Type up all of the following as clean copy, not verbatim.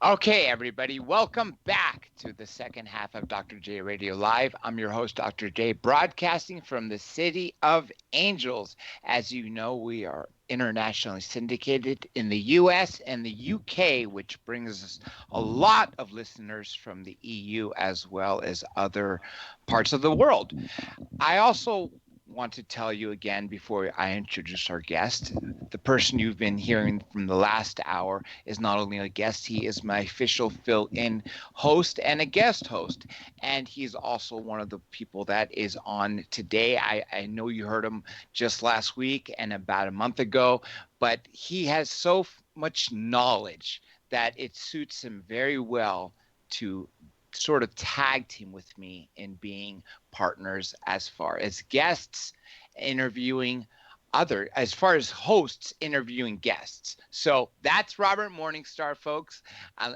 Okay, everybody, welcome back to the second half of Dr. J Radio Live. I'm your host, Dr. J, broadcasting from the City of Angels. As you know, we are internationally syndicated in the US and the UK, which brings us a lot of listeners from the EU as well as other parts of the world. I also want to tell you again before I introduce our guest. The person you've been hearing from the last hour is not only a guest, he is my official fill in host and a guest host. And he's also one of the people that is on today. I know you heard him just last week and about a month ago, but he has so much knowledge that it suits him very well to sort of tag team with me in being partners as far as guests interviewing as far as hosts interviewing guests. So that's Robert Morningstar, folks.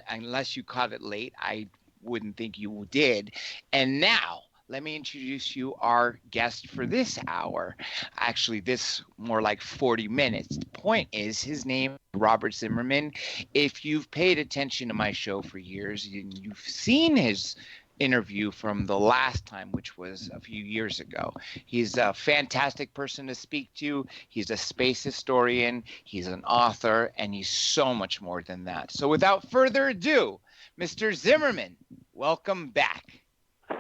Unless you caught it late, I wouldn't think you did. And now let me introduce you our guest for this hour. Actually, this more like 40 minutes. The point is, his name is Robert Zimmerman. If you've paid attention to my show for years, you've seen his interview from the last time, which was a few years ago. He's a fantastic person to speak to. He's a space historian, he's an author, and he's so much more than that. So without further ado, Mr. Zimmerman, welcome back.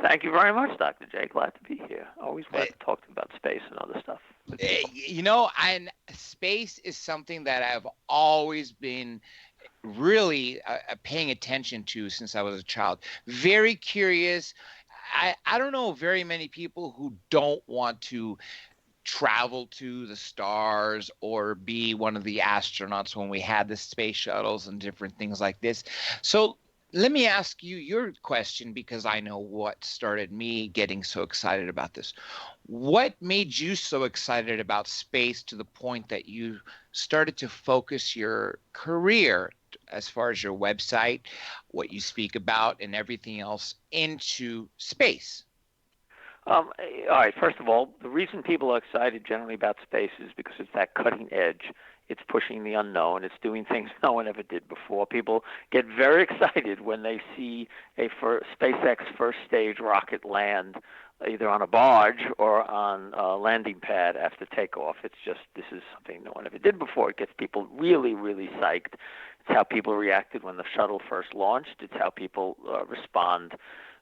Thank you very much, Dr. J. Glad to be here. Always glad to talk about space and other stuff with people. And space is something that I've always been really paying attention to since I was a child. Very curious. I don't know very many people who don't want to travel to the stars or be one of the astronauts when we had the space shuttles and different things like this. So let me ask you your question because I know what started me getting so excited about this. What made you so excited about space to the point that you started to focus your career as far as your website, what you speak about, and everything else into space? All right, first of all, the reason people are excited generally about space is because it's that cutting edge. It's pushing the unknown. It's doing things no one ever did before. People get very excited when they see a SpaceX first stage rocket land either on a barge or on a landing pad after takeoff. This is something no one ever did before. It gets people really, really psyched. It's how people reacted when the shuttle first launched. It's how people respond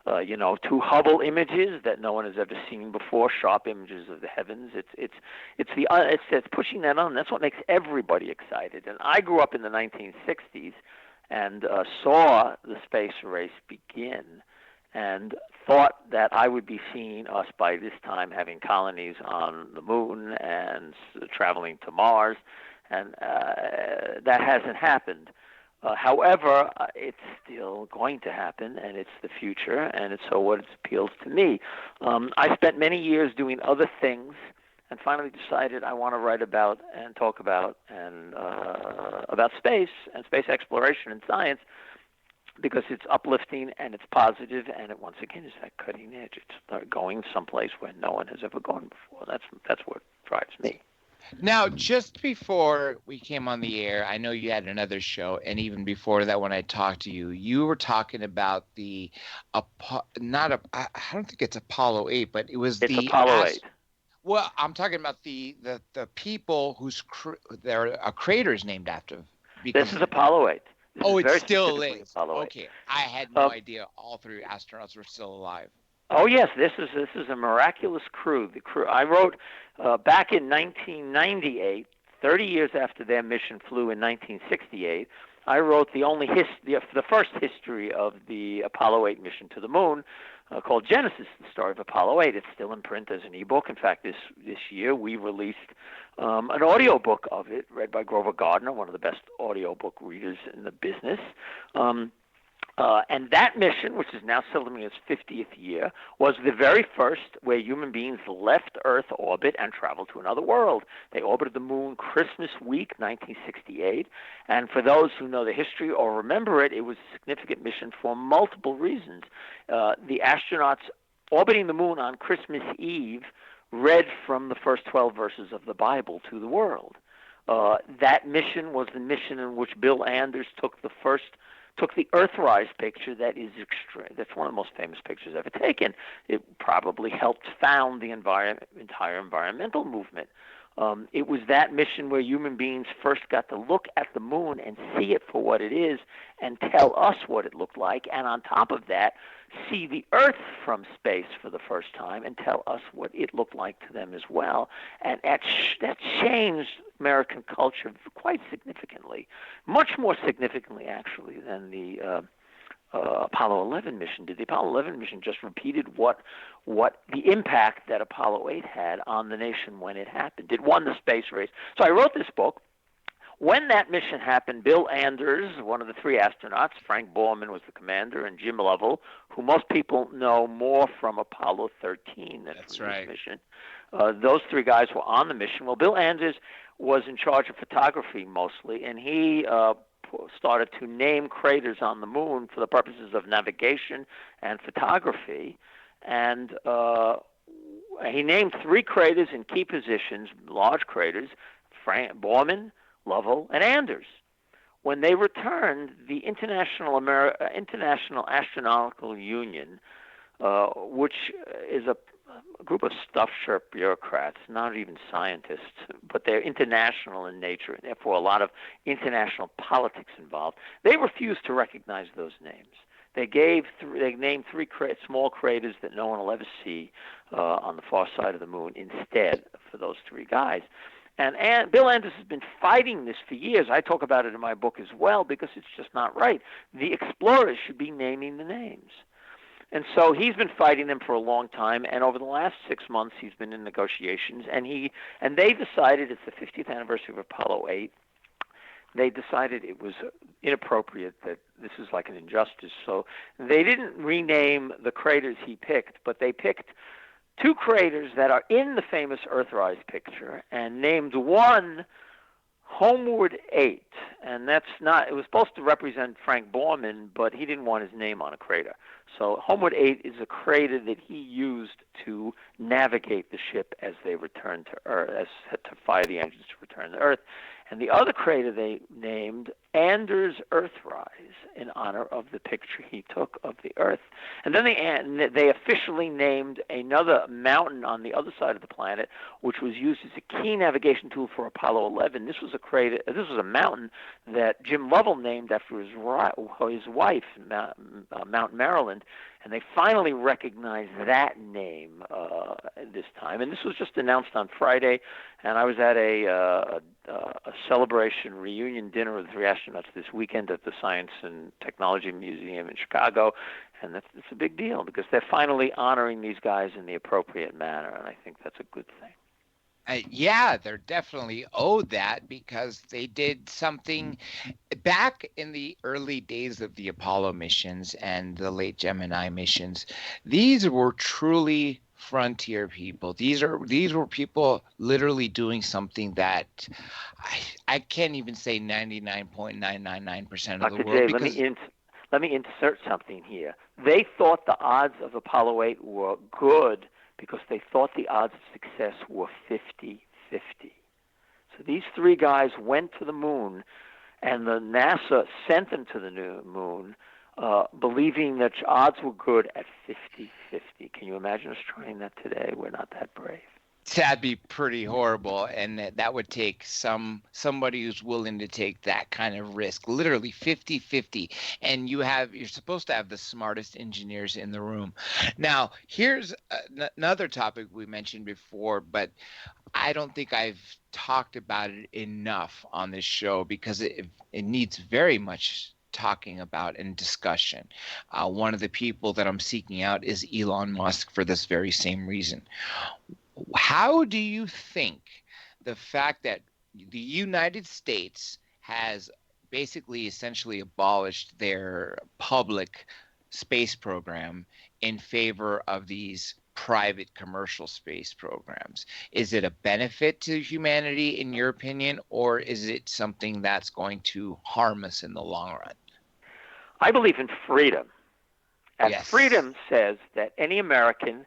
to Hubble images that no one has ever seen before, sharp images of the heavens. It's pushing that on. That's what makes everybody excited. And I grew up in the 1960s and saw the space race begin, and thought that I would be seeing us by this time having colonies on the moon and traveling to Mars, and that hasn't happened. However, it's still going to happen, and it's the future, and it's so what it appeals to me. I spent many years doing other things, and finally decided I want to write about and talk about about space and space exploration and science, because it's uplifting and it's positive, and it once again is that cutting edge. It's going someplace where no one has ever gone before. That's what drives me. Now, just before we came on the air, I know you had another show, and even before that, when I talked to you, you were talking about I don't think it's Apollo 8, but it was It's Apollo 8. Well, I'm talking about the people whose there are craters named after. This is Apollo 8. It still is. Apollo 8. Okay, I had no idea all three astronauts were still alive. Oh yes, this is a miraculous crew. The crew I wrote back in 1998, 30 years after their mission flew in 1968. I wrote the first history of the Apollo 8 mission to the moon, called Genesis, the story of Apollo 8. It's still in print as an ebook. In fact, this year we released an audio book of it, read by Grover Gardner, one of the best audio book readers in the business. And that mission, which is now celebrating its 50th year, was the very first where human beings left Earth orbit and traveled to another world. They orbited the moon Christmas week, 1968. And for those who know the history or remember it, it was a significant mission for multiple reasons. The astronauts orbiting the moon on Christmas Eve read from the first 12 verses of the Bible to the world. That mission was the mission in which Bill Anders took the first took the Earthrise picture that is extreme. That's one of the most famous pictures ever taken. It probably helped found the entire environmental movement. It was that mission where human beings first got to look at the moon and see it for what it is and tell us what it looked like. And on top of that, see the Earth from space for the first time and tell us what it looked like to them as well. And that changed American culture quite significantly, much more significantly, actually, than the Apollo 11 mission did. The Apollo 11 mission just repeated what the impact that Apollo 8 had on the nation when it happened. It won the space race. So I wrote this book. When that mission happened, Bill Anders, one of the three astronauts, Frank Borman was the commander, and Jim Lovell, who most people know more from Apollo 13 than from this mission. Those three guys were on the mission. Well, Bill Anders was in charge of photography mostly, and he started to name craters on the moon for the purposes of navigation and photography. And he named three craters in key positions, large craters: Borman, Lovell, and Anders. When they returned, the International Astronautical Union, which is a group of stuffed shirt bureaucrats, not even scientists, but they're international in nature, and therefore a lot of international politics involved. They refused to recognize those names. They named three small craters that no one will ever see on the far side of the moon instead for those three guys. And Bill Anders has been fighting this for years. I talk about it in my book as well because it's just not right. The explorers should be naming the names. And so he's been fighting them for a long time, and over the last 6 months he's been in negotiations, and they decided, it's the 50th anniversary of Apollo 8, they decided it was inappropriate, that this is like an injustice. So they didn't rename the craters he picked, but they picked two craters that are in the famous Earthrise picture and named one Homeward 8. And it was supposed to represent Frank Borman, but he didn't want his name on a crater. So Homeward 8 is a crater that he used to navigate the ship as they returned to Earth, to fire the engines to return to Earth. And the other crater they named Anders Earthrise in honor of the picture he took of the Earth. And then they officially named another mountain on the other side of the planet, which was used as a key navigation tool for Apollo 11. This was a mountain that Jim Lovell named after his wife, Mount Maryland. And they finally recognized that name this time. And this was just announced on Friday. And I was at a celebration reunion dinner with the three astronauts this weekend at the Science and Technology Museum in Chicago. And it's a big deal because they're finally honoring these guys in the appropriate manner. And I think that's a good thing. Yeah, they're definitely owed that because they did something back in the early days of the Apollo missions and the late Gemini missions. These were truly frontier people. These were people literally doing something that I can't even say 99.999% of the world. Dr. J, let me insert something here. They thought the odds of Apollo 8 were good because they thought the odds of success were 50-50. So these three guys went to the moon, and the NASA sent them to the moon, believing that odds were good at 50-50. Can you imagine us trying that today? We're not that brave. That'd be pretty horrible, and that would take somebody who's willing to take that kind of risk, literally 50-50. And you're supposed to have the smartest engineers in the room. Now, here's another topic we mentioned before, but I don't think I've talked about it enough on this show because it needs very much talking about and discussion. One of the people that I'm seeking out is Elon Musk for this very same reason. How do you think the fact that the United States has basically essentially abolished their public space program in favor of these private commercial space programs? Is it a benefit to humanity in your opinion, or is it something that's going to harm us in the long run? I believe in freedom. And yes. Freedom says that any American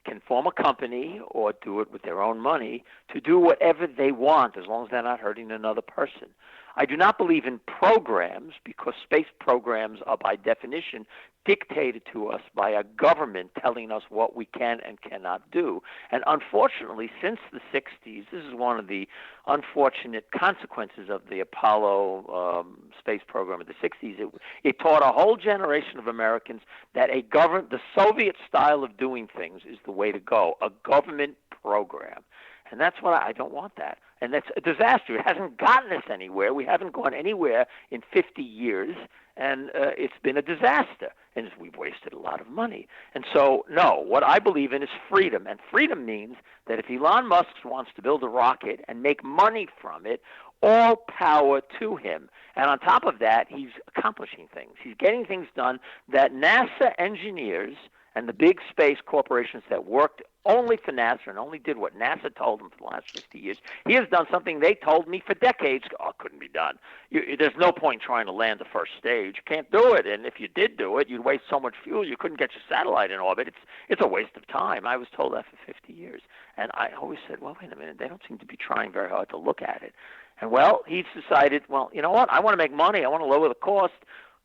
can form a company or do it with their own money to do whatever they want as long as they're not hurting another person. I do not believe in programs, because space programs are by definition dictated to us by a government telling us what we can and cannot do. And unfortunately, since the 60s, this is one of the unfortunate consequences of the Apollo space program of the 60s. It taught a whole generation of Americans that the Soviet style of doing things is the way to go, a government program. And that's what I don't want that. And that's a disaster. It hasn't gotten us anywhere. We haven't gone anywhere in 50 years, and it's been a disaster. And we've wasted a lot of money. And so, no, what I believe in is freedom. And freedom means that if Elon Musk wants to build a rocket and make money from it, all power to him. And on top of that, he's accomplishing things. He's getting things done that NASA engineers and the big space corporations that worked only for NASA and only did what NASA told them for the last 50 years. He has done something they told me for decades, it couldn't be done. There's no point trying to land the first stage. You can't do it. And if you did do it, you'd waste so much fuel, you couldn't get your satellite in orbit. It's a waste of time. I was told that for 50 years. And I always said, well, wait a minute, they don't seem to be trying very hard to look at it. And, well, he's decided, well, you know what, I want to make money. I want to lower the cost.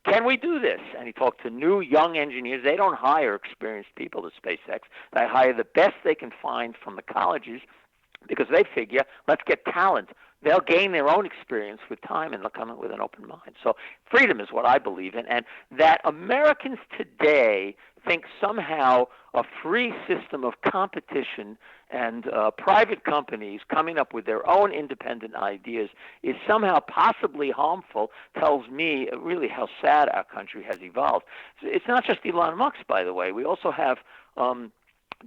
Can we do this? And he talked to new young engineers. They don't hire experienced people to SpaceX. They hire the best they can find from the colleges, because they figure, let's get talent. They'll gain their own experience with time, and they'll come in with an open mind. So freedom is what I believe in, and that Americans today think somehow a free system of competition and private companies coming up with their own independent ideas is somehow possibly harmful tells me really how sad our country has evolved. It's not just Elon Musk, by the way. We also have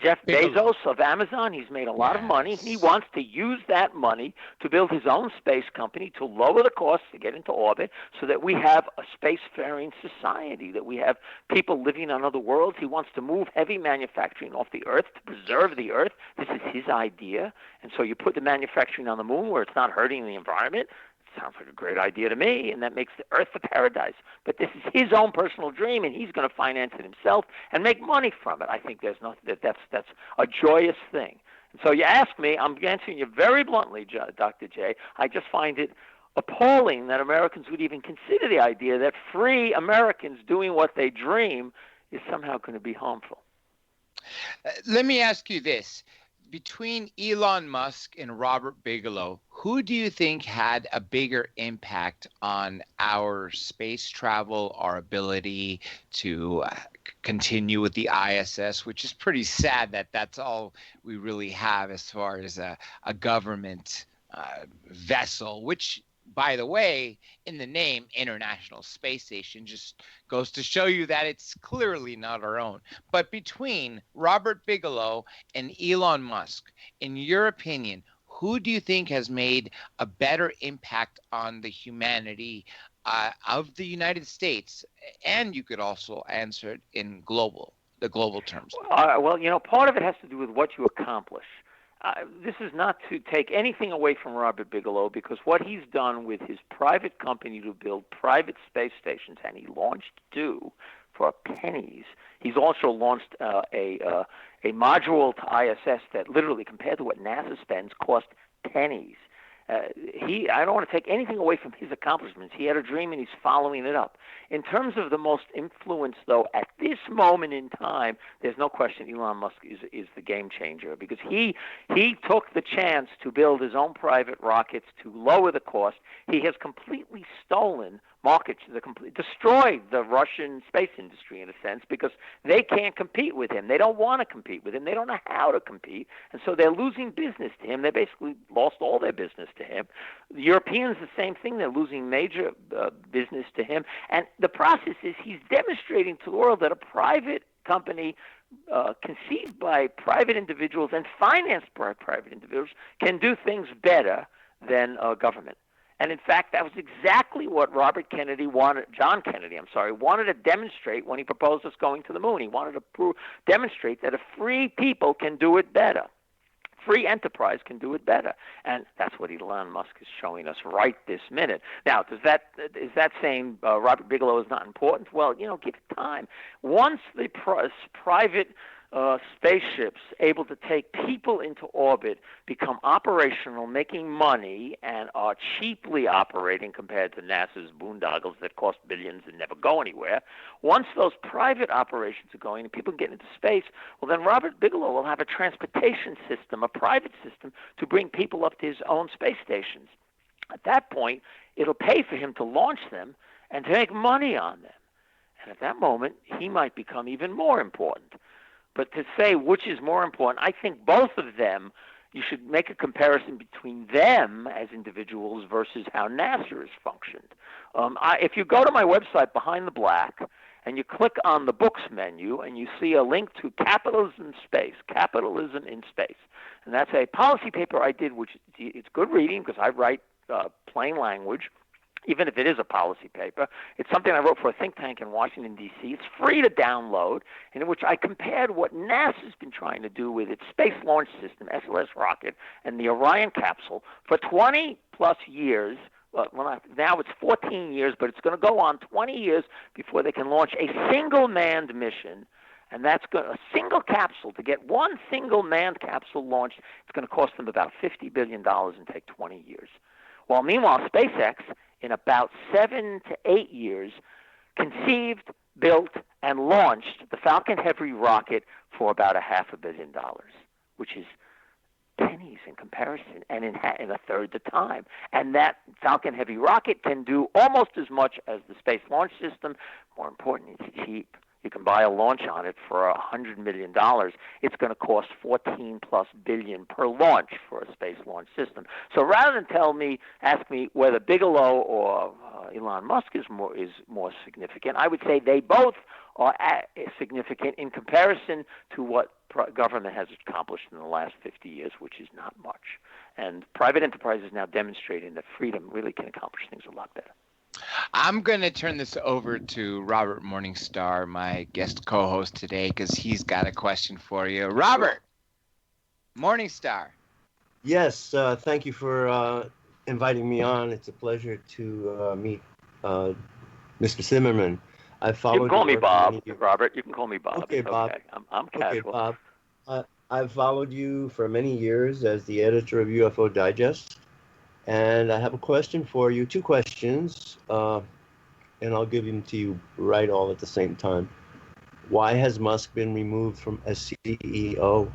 Jeff Bezos of Amazon. He's made a lot of money. He wants to use that money to build his own space company to lower the cost to get into orbit so that we have a spacefaring society, that we have people living on other worlds. He wants to move heavy manufacturing off the Earth to preserve the Earth. This is his idea. And so you put the manufacturing on the moon where it's not hurting the environment. Sounds like a great idea to me, and that makes the Earth a paradise. But this is his own personal dream, and he's going to finance it himself and make money from it. I think there's that's a joyous thing. And so you ask me, I'm answering you very bluntly, Dr. J. I just find it appalling that Americans would even consider the idea that free Americans doing what they dream is somehow going to be harmful. Let me ask you this. Between Elon Musk and Robert Bigelow, who do you think had a bigger impact on our space travel, our ability to continue with the ISS, which is pretty sad that that's all we really have as far as a government vessel, which, by the way, in the name International Space Station, just goes to show you that it's clearly not our own. But between Robert Bigelow and Elon Musk, in your opinion, who do you think has made a better impact on the humanity of the United States? And you could also answer it in the global terms. Well, part of it has to do with what you accomplish. This is not to take anything away from Robert Bigelow, because what he's done with his private company to build private space stations, and he launched two for pennies. He's also launched a module to ISS that literally, compared to what NASA spends, cost pennies. I don't want to take anything away from his accomplishments. He had a dream, and he's following it up. In terms of the most influence, though, at this moment in time, there's no question Elon Musk is the game changer, because he took the chance to build his own private rockets to lower the cost. He has completely stolen markets, destroyed the Russian space industry in a sense, because they can't compete with him. They don't want to compete with him. They don't know how to compete, and so they're losing business to him. They basically lost all their business to him. The Europeans, the same thing. They're losing major business to him. And the process is he's demonstrating to the world that a private company conceived by private individuals and financed by private individuals can do things better than government. And in fact, that was exactly what John Kennedy wanted to demonstrate when he proposed us going to the moon. He wanted to demonstrate that a free people can do it better. Free enterprise can do it better. And that's what Elon Musk is showing us right this minute. Now, is that saying Robert Bigelow is not important? Well, give it time. Once the private spaceships able to take people into orbit become operational, making money, and are cheaply operating compared to NASA's boondoggles that cost billions and never go anywhere. Once those private operations are going and people get into space, well, then Robert Bigelow will have a transportation system, a private system, to bring people up to his own space stations. At that point, it'll pay for him to launch them and to make money on them. And at that moment, he might become even more important. But to say which is more important, I think both of them, you should make a comparison between them as individuals versus how NASA has functioned. If you go to my website, Behind the Black, and you click on the books menu, and you see a link to Capitalism in Space. And that's a policy paper I did, which it's good reading because I write plain language, even if it is a policy paper. It's something I wrote for a think tank in Washington, D.C. It's free to download, in which I compared what NASA's been trying to do with its Space Launch System, SLS rocket, and the Orion capsule for 20-plus years. Now it's 14 years, but it's going to go on 20 years before they can launch a single manned mission. And that's a single capsule. To get one single manned capsule launched, it's going to cost them about $50 billion and take 20 years. While meanwhile, SpaceX, in about 7 to 8 years, conceived, built, and launched the Falcon Heavy rocket for about $500 million, which is pennies in comparison, and in a third the time. And that Falcon Heavy rocket can do almost as much as the Space Launch System. More important, it's cheap. You can buy a launch on it for $100 million. It's going to cost $14+ billion per launch for a space launch system. So rather than ask me whether Bigelow or Elon Musk is more significant, I would say they both are significant in comparison to what government has accomplished in the last 50 years, which is not much. And private enterprise is now demonstrating that freedom really can accomplish things a lot better. I'm going to turn this over to Robert Morningstar, my guest co-host today, because he's got a question for you. Robert, Morningstar. Yes, thank you for inviting me on. It's a pleasure to meet Mr. Zimmerman. You can call me Bob, Robert. You can call me Bob. Okay, Bob. Okay. I'm casual. Okay, Bob. I've followed you for many years as the editor of UFO Digest. And I have a question for you, 2 questions, and I'll give them to you right all at the same time. Why has Musk been removed from as CEO?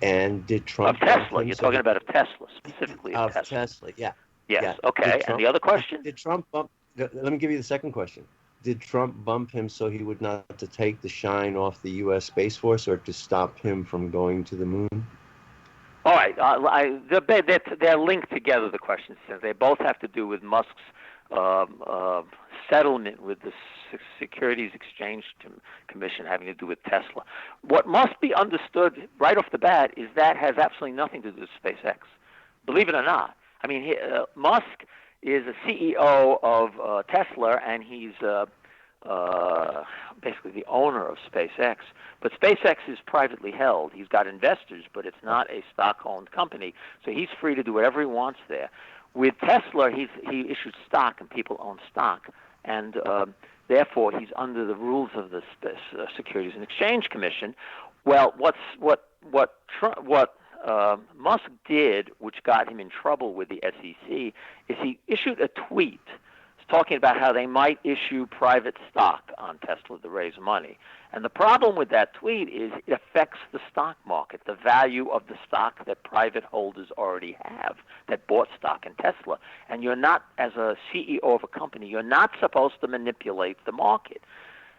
And did Trump... Of Tesla. You're talking about Tesla, specifically of Tesla. Tesla, yeah. Yes, yeah. Okay. And the other question? Did Trump bump... Let me give you the second question. Did Trump bump him so he would not have to take the shine off the U.S. Space Force or to stop him from going to the moon? All right, they're linked together, the questions. They both have to do with Musk's settlement with the Securities Exchange Commission having to do with Tesla. What must be understood right off the bat is that has absolutely nothing to do with SpaceX. Believe it or not. I mean, Musk is a CEO of Tesla, and he's basically the owner of SpaceX. But SpaceX is privately held. He's got investors, but it's not a stock-owned company, so he's free to do whatever he wants there. With Tesla, he issued stock, and people own stock, and therefore he's under the rules of the Securities and Exchange Commission. Well, what Musk did, which got him in trouble with the SEC, is he issued a tweet talking about how they might issue private stock on Tesla to raise money. And the problem with that tweet is it affects the stock market, the value of the stock that private holders already have that bought stock in Tesla. And you're not, as a CEO of a company, you're not supposed to manipulate the market.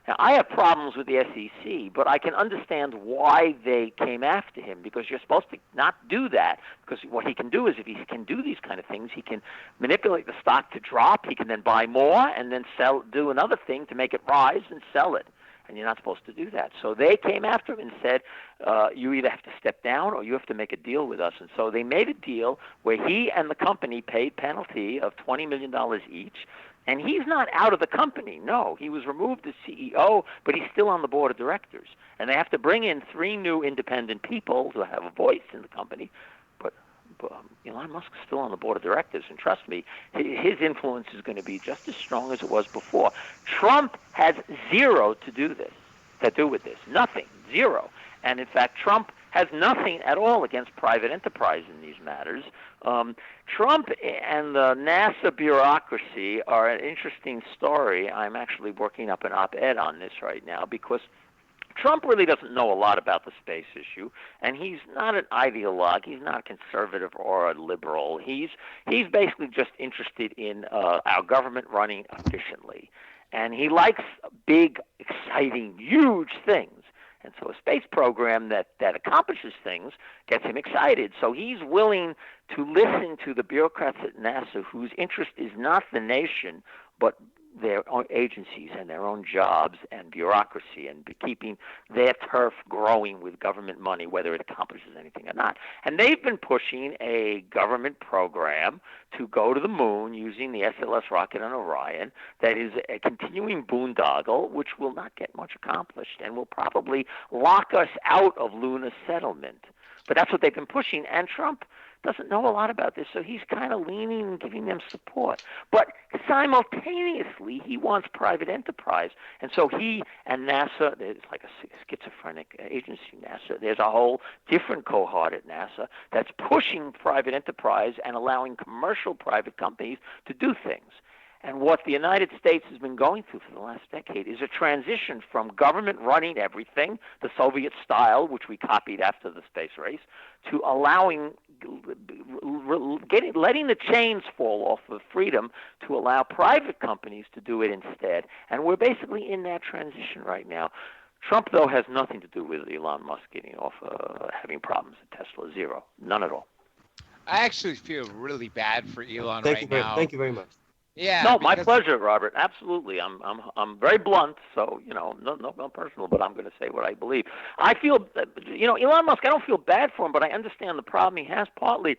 Now, I have problems with the SEC, but I can understand why they came after him, because you're supposed to not do that, because what he can do is if he can do these kind of things, he can manipulate the stock to drop, he can then buy more and then do another thing to make it rise and sell it. And you're not supposed to do that. So they came after him and said, you either have to step down or you have to make a deal with us. And so they made a deal where he and the company paid penalty of $20 million each. And he's not out of the company. No, he was removed as CEO, but he's still on the board of directors. And they have to bring in 3 new independent people to have a voice in the company. But Elon Musk is still on the board of directors, and trust me, his influence is going to be just as strong as it was before. Trump has zero to do this. to do with this. Nothing. Zero. And in fact, Trump has nothing at all against private enterprise in these matters. Trump and the NASA bureaucracy are an interesting story. I'm actually working up an op-ed on this right now because Trump really doesn't know a lot about the space issue, and he's not an ideologue. He's not a conservative or a liberal. He's basically just interested in our government running efficiently, and he likes big, exciting, huge things. And so a space program that accomplishes things gets him excited. So he's willing to listen to the bureaucrats at NASA whose interest is not the nation, but their own agencies and their own jobs and bureaucracy and keeping their turf growing with government money, whether it accomplishes anything or not. And they've been pushing a government program to go to the moon using the SLS rocket on Orion that is a continuing boondoggle, which will not get much accomplished and will probably lock us out of lunar settlement. But that's what they've been pushing, and Trump doesn't know a lot about this, so he's kind of leaning and giving them support. But simultaneously, he wants private enterprise. And so he and NASA, it's like a schizophrenic agency, NASA. There's a whole different cohort at NASA that's pushing private enterprise and allowing commercial private companies to do things. And what the United States has been going through for the last decade is a transition from government running everything, the Soviet style, which we copied after the space race, to letting the chains fall off of freedom to allow private companies to do it instead. And we're basically in that transition right now. Trump, though, has nothing to do with Elon Musk getting off, having problems at Tesla. Zero. None at all. I actually feel really bad for Elon right now. Thank you very much. Yeah. No, my pleasure, Robert. Absolutely. I'm very blunt, so no personal, but I'm going to say what I believe. I feel, Elon Musk. I don't feel bad for him, but I understand the problem he has partly,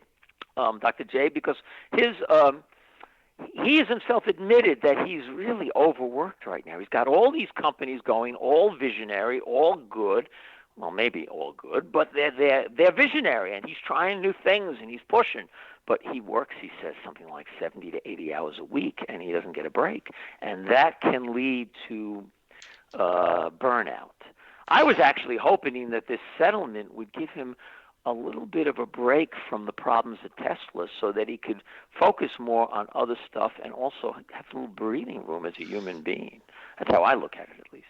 Dr. J, because he has himself admitted that he's really overworked right now. He's got all these companies going, all visionary, all good. Well, maybe all good, but they're visionary, and he's trying new things, and he's pushing. But he works, he says, something like 70 to 80 hours a week, and he doesn't get a break. And that can lead to burnout. I was actually hoping that this settlement would give him a little bit of a break from the problems at Tesla so that he could focus more on other stuff and also have a little breathing room as a human being. That's how I look at it, at least.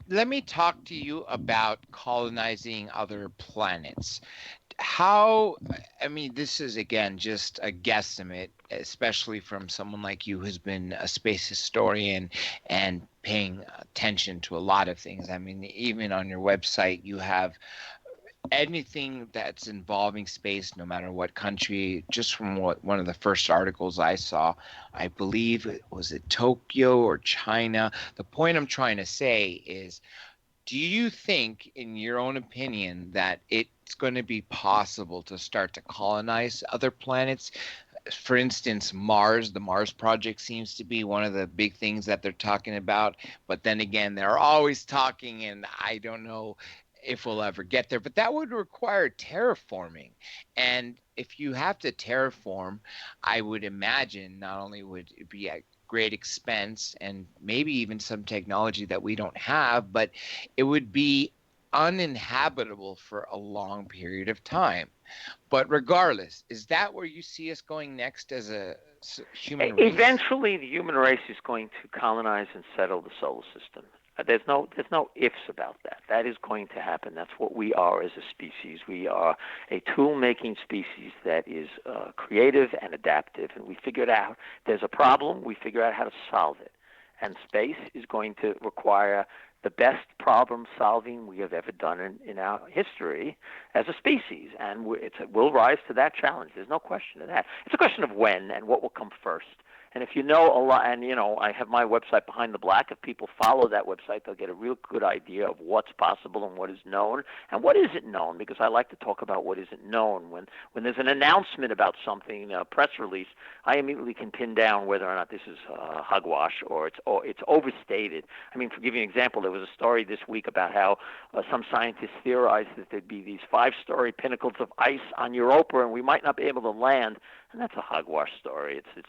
Let me talk to you about colonizing other planets. This is, again, just a guesstimate, especially from someone like you who's been a space historian and paying attention to a lot of things. I mean, even on your website, you have anything that's involving space, no matter what country. Just from one of the first articles I saw, I believe was it Tokyo or China. The point I'm trying to say is, do you think, in your own opinion, that it's going to be possible to start to colonize other planets? For instance, Mars, the Mars project seems to be one of the big things that they're talking about. But then again, they're always talking, and I don't know if we'll ever get there, but that would require terraforming. And if you have to terraform, I would imagine not only would it be at great expense and maybe even some technology that we don't have, but it would be uninhabitable for a long period of time. But regardless, is that where you see us going next as a human race? Eventually, the human race is going to colonize and settle the solar system. There's no ifs about that. That is going to happen. That's what we are as a species. We are a tool-making species that is creative and adaptive, and we figured out there's a problem. We figure out how to solve it. And space is going to require the best problem solving we have ever done in our history as a species, and we'll rise to that challenge. There's no question of that. It's a question of when and what will come first. And if you know a lot, and I have my website Behind the Black. If people follow that website, they'll get a real good idea of what's possible and what is known and what isn't known, because I like to talk about what isn't known. When there's an announcement about something, a press release, I immediately can pin down whether or not this is hogwash or it's overstated. I mean, for giving an example, there was a story this week about how some scientists theorized that there'd be these 5-story pinnacles of ice on Europa and we might not be able to land. And that's a hogwash story. It's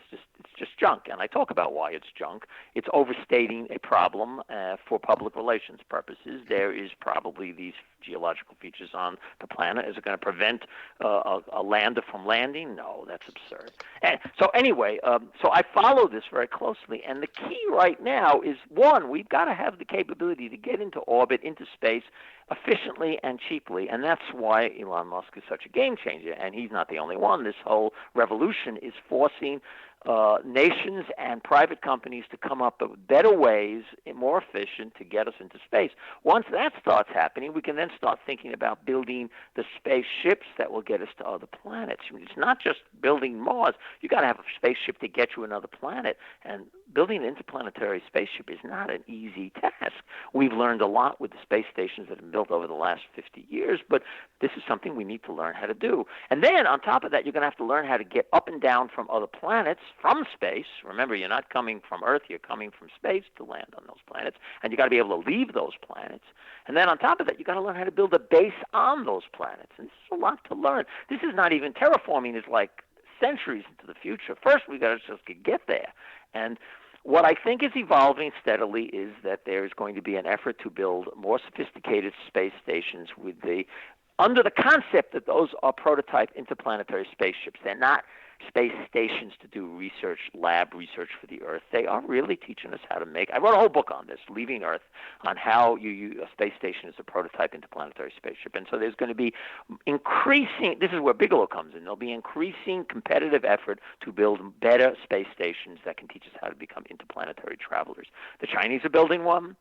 just junk. And I talk about why it's junk. It's overstating a problem for public relations purposes. There is probably these geological features on the planet. Is it going to prevent a lander from landing? No, that's absurd. And so anyway, so I follow this very closely. And the key right now is, one, we've got to have the capability to get into orbit, into space, efficiently and cheaply. And that's why Elon Musk is such a game changer. And he's not the only one. This whole revolution is forcing nations and private companies to come up with better ways, more efficient, to get us into space. Once that starts happening, we can then start thinking about building the spaceships that will get us to other planets. I mean, it's not just building Mars. You got to have a spaceship to get you another planet. And building an interplanetary spaceship is not an easy task. We've learned a lot with the space stations that have been built over the last 50 years, but this is something we need to learn how to do. And then on top of that, you're going to have to learn how to get up and down from other planets from space. Remember, you're not coming from Earth, you're coming from space to land on those planets, and you got to be able to leave those planets. And then on top of that, you got to learn how to build a base on those planets. And this is a lot to learn. This is not even terraforming, is like centuries into the future. First, we got to just get there. And what I think is evolving steadily is that there's going to be an effort to build more sophisticated space stations under the concept that those are prototype interplanetary spaceships. They're not space stations to do research, lab research for the Earth. They are really teaching us how to make. I wrote a whole book on this, Leaving Earth, on how you use a space station as a prototype interplanetary spaceship. And so there's going to be increasing. This is where Bigelow comes in. There'll be increasing competitive effort to build better space stations that can teach us how to become interplanetary travelers. The Chinese are building one.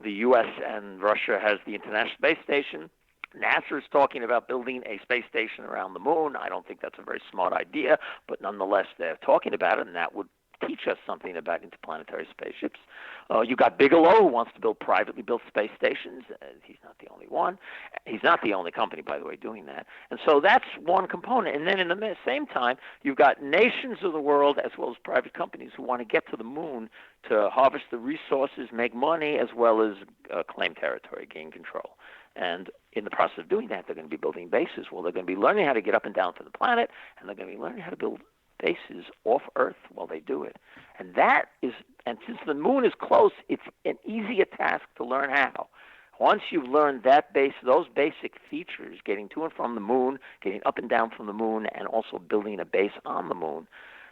The U.S. and Russia has the International Space Station. NASA is talking about building a space station around the moon. I don't think that's a very smart idea, but nonetheless, they're talking about it, and that would teach us something about interplanetary spaceships. You got Bigelow, who wants to build privately built space stations. He's not the only one. He's not the only company, by the way, doing that. And so that's one component. And then in the same time, you've got nations of the world as well as private companies who want to get to the moon to harvest the resources, make money, as well as claim territory, gain control. And in the process of doing that, they're going to be building bases. Well, they're going to be learning how to get up and down to the planet, and they're going to be learning how to build bases off Earth while they do it. And since the moon is close, it's an easier task to learn how. Once you've learned those basic features, getting to and from the moon, getting up and down from the moon, and also building a base on the moon,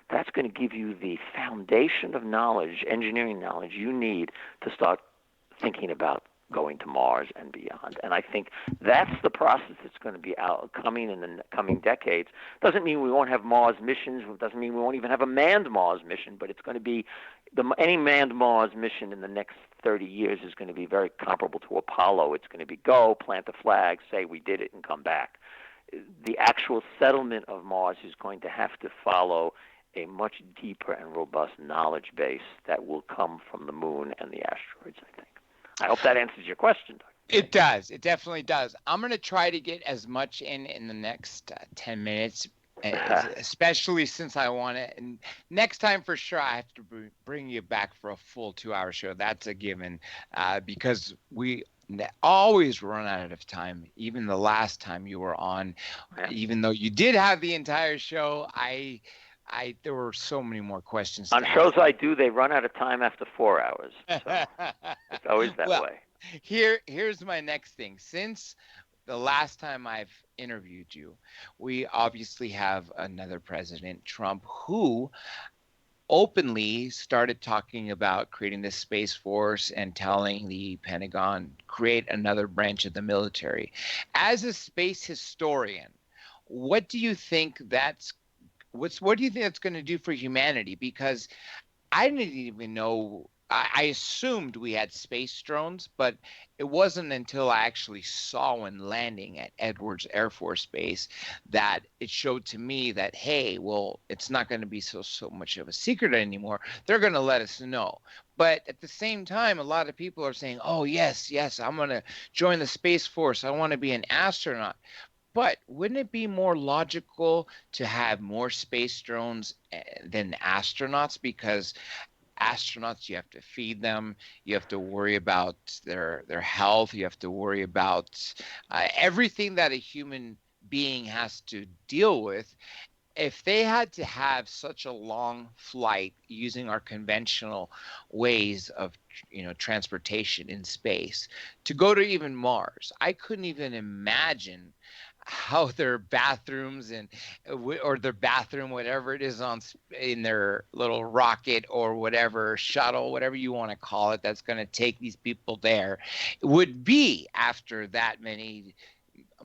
that's going to give you the foundation of knowledge, engineering knowledge you need to start thinking about going to Mars and beyond. And I think that's the process that's going to be coming in the coming decades. Doesn't mean we won't have Mars missions. Doesn't mean we won't even have a manned Mars mission, but it's going to be any manned Mars mission in the next 30 years is going to be very comparable to Apollo. It's going to be go, plant the flag, say we did it, and come back. The actual settlement of Mars is going to have to follow a much deeper and robust knowledge base that will come from the moon and the asteroids, I think. I hope that answers your question, Doug. It does. It definitely does. I'm going to try to get as much in the next 10 minutes, especially since I want to. And next time for sure, I have to bring you back for a full 2-hour show. That's a given because we always run out of time. Even the last time you were on, even though you did have the entire show, there were so many more questions. On shows I do, they run out of time after 4 hours. So it's always that way. Here's my next thing. Since the last time I've interviewed you, we obviously have another president, Trump, who openly started talking about creating this Space Force and telling the Pentagon, create another branch of the military. As a space historian, what do you think that's going to do for humanity? Because I didn't even know. I assumed we had space drones, but it wasn't until I actually saw one landing at Edwards Air Force Base that it showed to me that, hey, well, it's not going to be so much of a secret anymore. They're going to let us know. But at the same time, a lot of people are saying, oh, yes, I'm going to join the Space Force. I want to be an astronaut. But wouldn't it be more logical to have more space drones than astronauts? Because astronauts, you have to feed them, you have to worry about their health, you have to worry about everything that a human being has to deal with. if they had to have such a long flight using our conventional ways of transportation in space to go to even Mars, I couldn't even imagine how their bathrooms and or their bathroom, whatever it is in their little rocket or whatever shuttle, whatever you want to call it, that's going to take these people there, would be after that many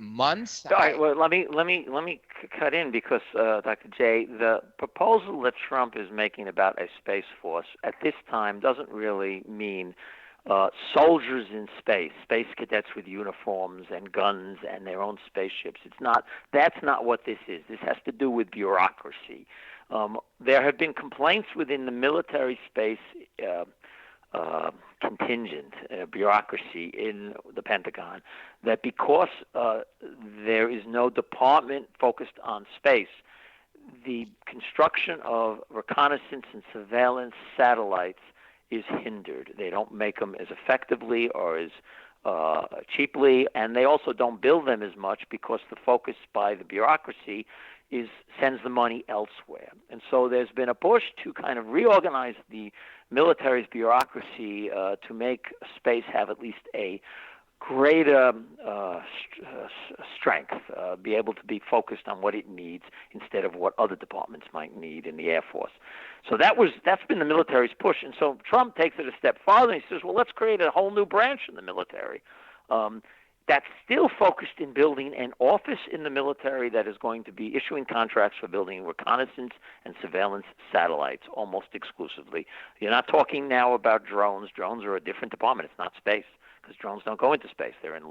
months. All right. Well, let me cut in because Dr. J, the proposal that Trump is making about a space force at this time doesn't really mean soldiers in space, space cadets with uniforms and guns and their own spaceships. It's not. That's not what this is. This has to do with bureaucracy. There have been complaints within the military space contingent bureaucracy in the Pentagon that because there is no department focused on space, the construction of reconnaissance and surveillance satellites is hindered. They don't make them as effectively or as cheaply, and they also don't build them as much because the focus by the bureaucracy sends the money elsewhere. And so there's been a push to kind of reorganize the military's bureaucracy to make space have at least a greater strength, be able to be focused on what it needs instead of what other departments might need in the Air Force. So that's been the military's push. And so Trump takes it a step farther and he says, well, let's create a whole new branch in the military. That's still focused in building an office in the military that is going to be issuing contracts for building reconnaissance and surveillance satellites almost exclusively. You're not talking now about drones. Drones are a different department. It's not space because drones don't go into space. They're in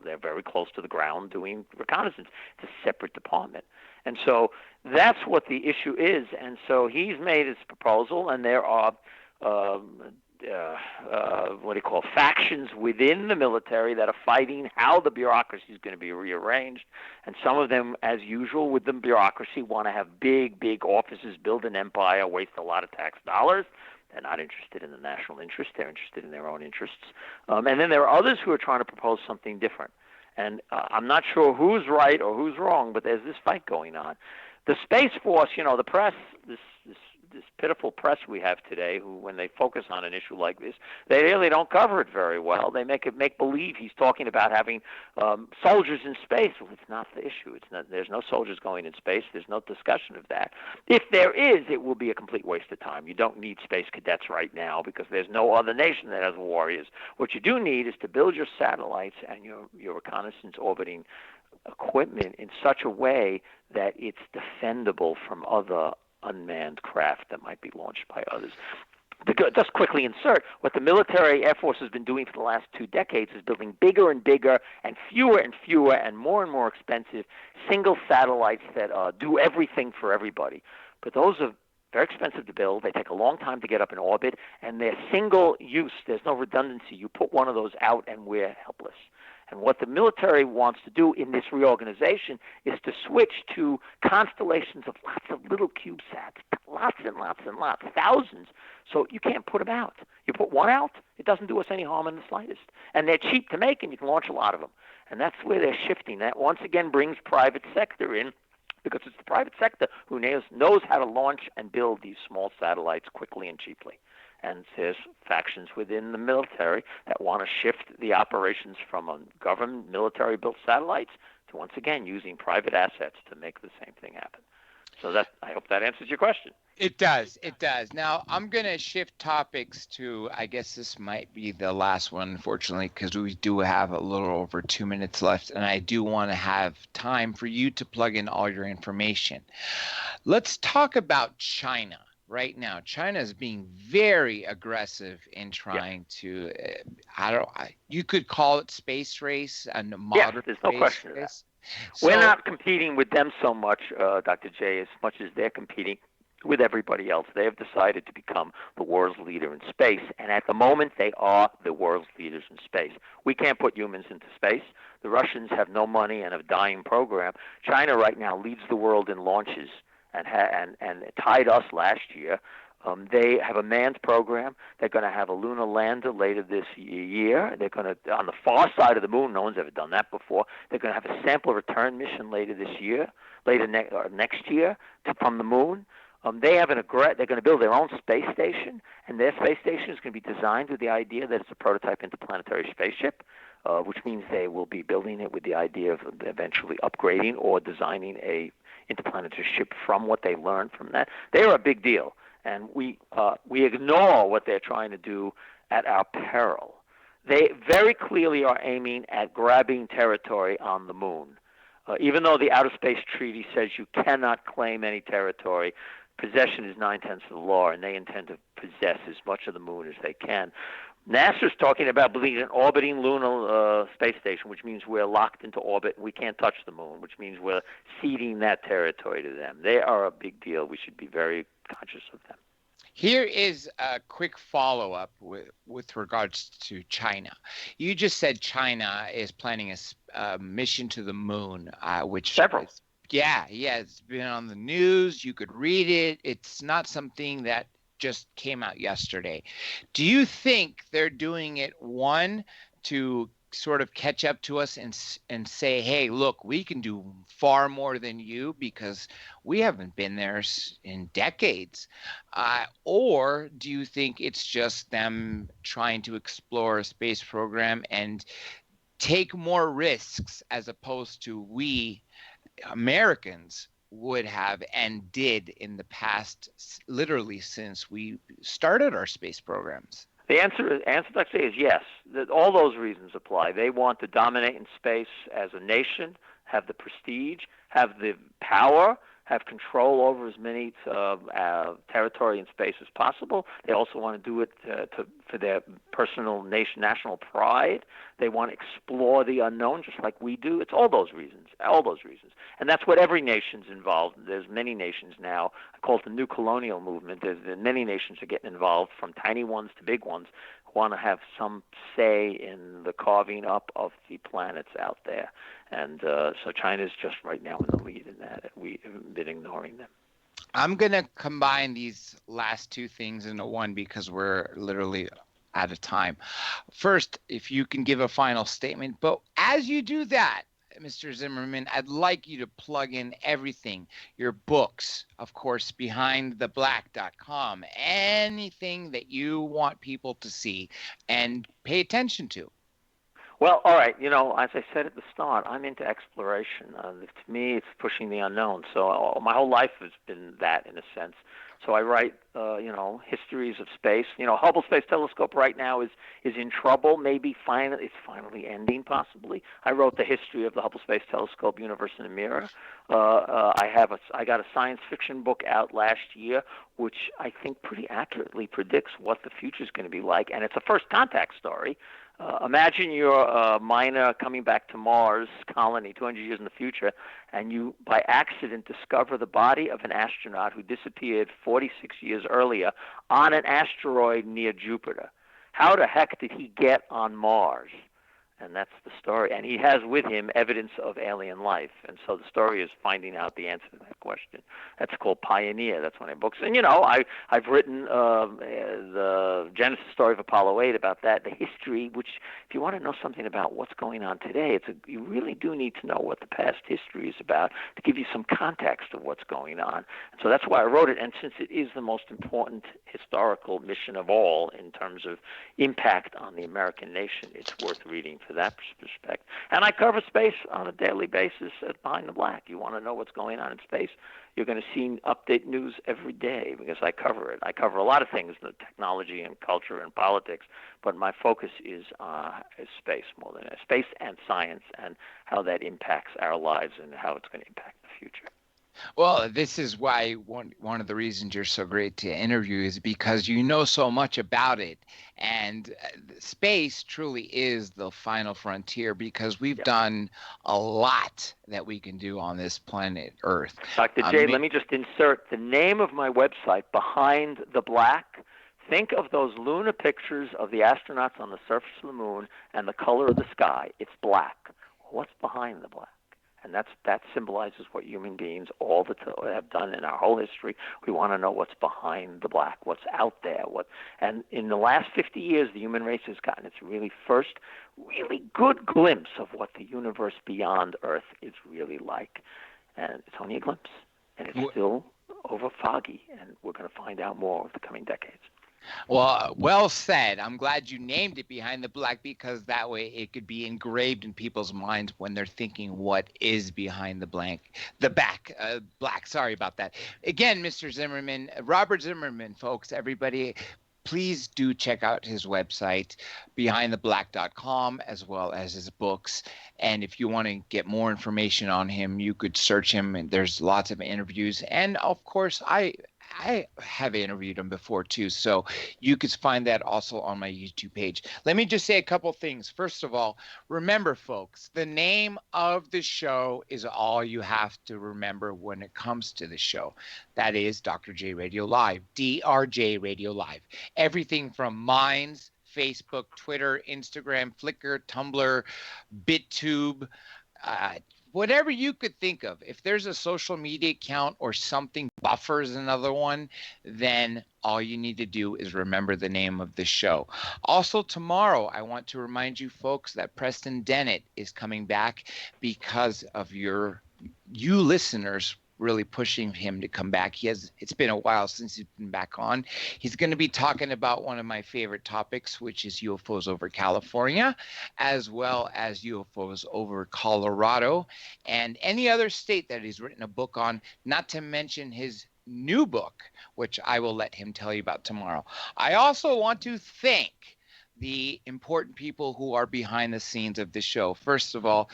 they're very close to the ground doing reconnaissance. It's a separate department. And so that's what the issue is. And so he's made his proposal, and there are factions within the military that are fighting how the bureaucracy is going to be rearranged. And some of them, as usual with the bureaucracy, want to have big, big offices, build an empire, waste a lot of tax dollars. They're not interested in the national interest. They're interested in their own interests. And then there are others who are trying to propose something different. And I'm not sure who's right or who's wrong, but there's this fight going on. The Space Force, the press, this pitiful press we have today, who, when they focus on an issue like this, they really don't cover it very well. They make believe he's talking about having soldiers in space. Well, it's not the issue. There's no soldiers going in space. There's no discussion of that. If there is, it will be a complete waste of time. You don't need space cadets right now because there's no other nation that has warriors. What you do need is to build your satellites and your reconnaissance orbiting equipment in such a way that it's defendable from other unmanned craft that might be launched by others. To just quickly insert, what the military Air Force has been doing for the last 2 decades is building bigger and bigger and fewer and more expensive single satellites that do everything for everybody. But those are very expensive to build. They take a long time to get up in orbit, and they're single use. There's no redundancy. You put one of those out, and we're helpless. And what the military wants to do in this reorganization is to switch to constellations of lots of little CubeSats, lots and lots and lots, thousands. So you can't put them out. You put one out, it doesn't do us any harm in the slightest. And they're cheap to make, and you can launch a lot of them. And that's where they're shifting. That once again brings private sector in, because it's the private sector who knows how to launch and build these small satellites quickly and cheaply. And there's factions within the military that want to shift the operations from a government military-built satellites to, once again, using private assets to make the same thing happen. So I hope that answers your question. It does. It does. Now, I'm going to shift topics to, I guess this might be the last one, unfortunately, because we do have a little over 2 minutes left, and I do want to have time for you to plug in all your information. Let's talk about China. Right now, China is being very aggressive in trying to, you could call it space race and moderate there's no space question race. Of that. We're not competing with them so much, Dr. J, as much as they're competing with everybody else. They have decided to become the world's leader in space, and at the moment, they are the world's leaders in space. We can't put humans into space. The Russians have no money and a dying program. China right now leads the world in launches and tied us last year They have a manned program. They're going to have a lunar lander later this year. They're going to, on the far side of the moon, no one's ever done that before. They're going to have a sample return mission later this year, or next year, from the moon. They're going to build their own space station, and their space station is going to be designed with the idea that it's a prototype interplanetary spaceship, which means they will be building it with the idea of eventually upgrading or designing a interplanetary ship from what they learned from that. They are a big deal, and we ignore what they're trying to do at our peril. They very clearly are aiming at grabbing territory on the moon. Even though the Outer Space Treaty says you cannot claim any territory, possession is 9/10 of the law, and they intend to possess as much of the moon as they can. NASA's talking about building an orbiting lunar space station, which means we're locked into orbit and we can't touch the moon, which means we're ceding that territory to them. They are a big deal. We should be very conscious of them. Here is a quick follow-up with regards to China. You just said China is planning a mission to the moon, which several. Yeah, it's been on the news. You could read it. It's not something that just came out yesterday. Do you think they're doing it, one, to sort of catch up to us and say, hey, look, we can do far more than you because we haven't been there in decades? Or do you think it's just them trying to explore a space program and take more risks as opposed to we Americans would have and did in the past, literally since we started our space programs? The answer actually is yes. All those reasons apply. They want to dominate in space as a nation, have the prestige, have the power, have control over as many territory in space as possible. They also want to do it for their personal national pride. They want to explore the unknown just like we do. It's all those reasons. And that's what every nation's involved. There's many nations now. I call it the new colonial movement. There's many nations are getting involved, from tiny ones to big ones, who want to have some say in the carving up of the planets out there. And so China's just right now in the lead in that. We haven't been ignoring them. I'm going to combine these last two things into one because we're literally out of time. First, if you can give a final statement. But as you do that, Mr. Zimmerman, I'd like you to plug in everything, your books, of course, behindtheblack.com, anything that you want people to see and pay attention to. Well, all right. As I said at the start, I'm into exploration. To me, it's pushing the unknown. So my whole life has been that, in a sense. So I write, histories of space. Hubble Space Telescope right now is in trouble. Maybe it's finally ending, possibly. I wrote the history of the Hubble Space Telescope, Universe in a Mirror. I got a science fiction book out last year, which I think pretty accurately predicts what the future is going to be like, and it's a first contact story. Imagine you're a miner coming back to Mars colony 200 years in the future, and you, by accident, discover the body of an astronaut who disappeared 46 years earlier on an asteroid near Jupiter. How the heck did he get on Mars? And that's the story. And he has with him evidence of alien life. And so the story is finding out the answer to that question. That's called Pioneer. That's one of my books. And, I've written the Genesis story of Apollo 8 about that, the history, which if you want to know something about what's going on today, you really do need to know what the past history is about to give you some context of what's going on. And so that's why I wrote it. And since it is the most important historical mission of all in terms of impact on the American nation, it's worth reading for that respect. And I cover space on a daily basis at Behind the Black. You want to know what's going on in space, you're going to see update news every day because I cover it. I cover a lot of things, the technology and culture and politics, but my focus is space more than space and science and how that impacts our lives and how it's going to impact the future. Well, this is why one of the reasons you're so great to interview is because you know so much about it. And space truly is the final frontier because we've done a lot that we can do on this planet Earth. Dr. J, let me just insert the name of my website, Behind the Black. Think of those lunar pictures of the astronauts on the surface of the moon and the color of the sky. It's black. What's behind the black? And that symbolizes what human beings all have done in our whole history. We want to know what's behind the black, what's out there. And in the last 50 years, the human race has gotten its really first really good glimpse of what the universe beyond Earth is really like. And it's only a glimpse, and it's still over foggy, and we're going to find out more over the coming decades. Well said. I'm glad you named it Behind the Black, because that way it could be engraved in people's minds when they're thinking what is behind black. Sorry about that. Again, Mr. Zimmerman, Robert Zimmerman, folks, everybody, please do check out his website, behindtheblack.com, as well as his books. And if you want to get more information on him, you could search him, and there's lots of interviews. And of course, I have interviewed him before too, so you could find that also on my YouTube page. Let me just say a couple things. First of all, remember, folks, the name of the show is all you have to remember when it comes to the show. That is Dr. J Radio Live, DRJ Radio Live. Everything from Minds, Facebook, Twitter, Instagram, Flickr, Tumblr, BitTube, uh, whatever you could think of. If there's a social media account or something buffers another one, then all you need to do is remember the name of the show. Also, tomorrow, I want to remind you folks that Preston Dennett is coming back because of you listeners really pushing him to come back. It's been a while since he's been back on. He's going to be talking about one of my favorite topics, which is UFOs over California, as well as UFOs over Colorado and any other state that he's written a book on, not to mention his new book, which I will let him tell you about tomorrow. I also want to thank the important people who are behind the scenes of the show. First of all,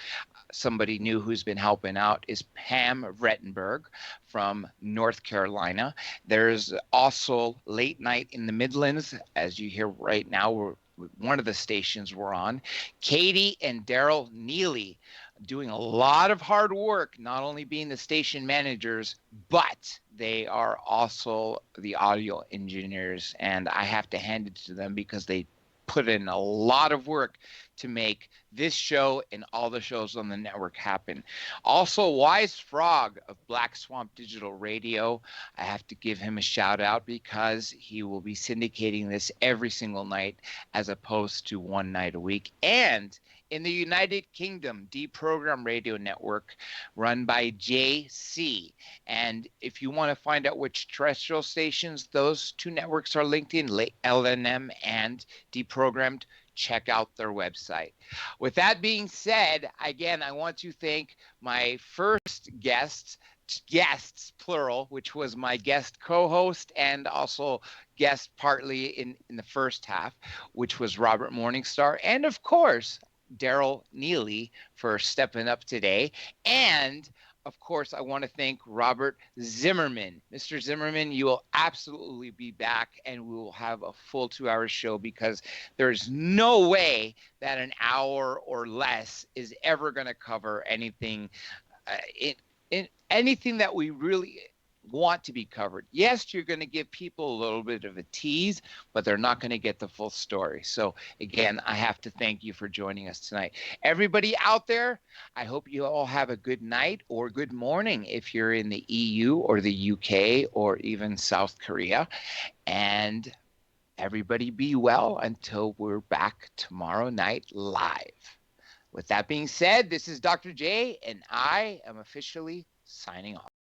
somebody new who's been helping out is Pam Rettenberg from North Carolina. There's also Late Night in the Midlands, as you hear right now. One of the stations we're on. Katie and Daryl Neely doing a lot of hard work, not only being the station managers, but they are also the audio engineers. And I have to hand it to them because they put in a lot of work to make this show and all the shows on the network happen. Also, Wise Frog of Black Swamp Digital Radio, I have to give him a shout out because he will be syndicating this every single night as opposed to one night a week. And in the United Kingdom, Deprogram Radio Network, run by JC. And if you want to find out which terrestrial stations those two networks are linked in, LNM and Deprogrammed, check out their website. With that being said, again, I want to thank my first guests plural, which was my guest co-host and also guest partly in the first half, which was Robert Morningstar, and of course Daryl Neely for stepping up today. And of course, I want to thank Robert Zimmerman. Mr. Zimmerman, you will absolutely be back, and we will have a full 2-hour show because there's no way that an hour or less is ever going to cover anything in anything that we really want to be covered. Yes, you're going to give people a little bit of a tease, but they're not going to get the full story. So again, I have to thank you for joining us tonight. Everybody out there, I hope you all have a good night or good morning if you're in the EU or the UK or even South Korea. And everybody be well until we're back tomorrow night live. With that being said, this is Dr. J, and I am officially signing off.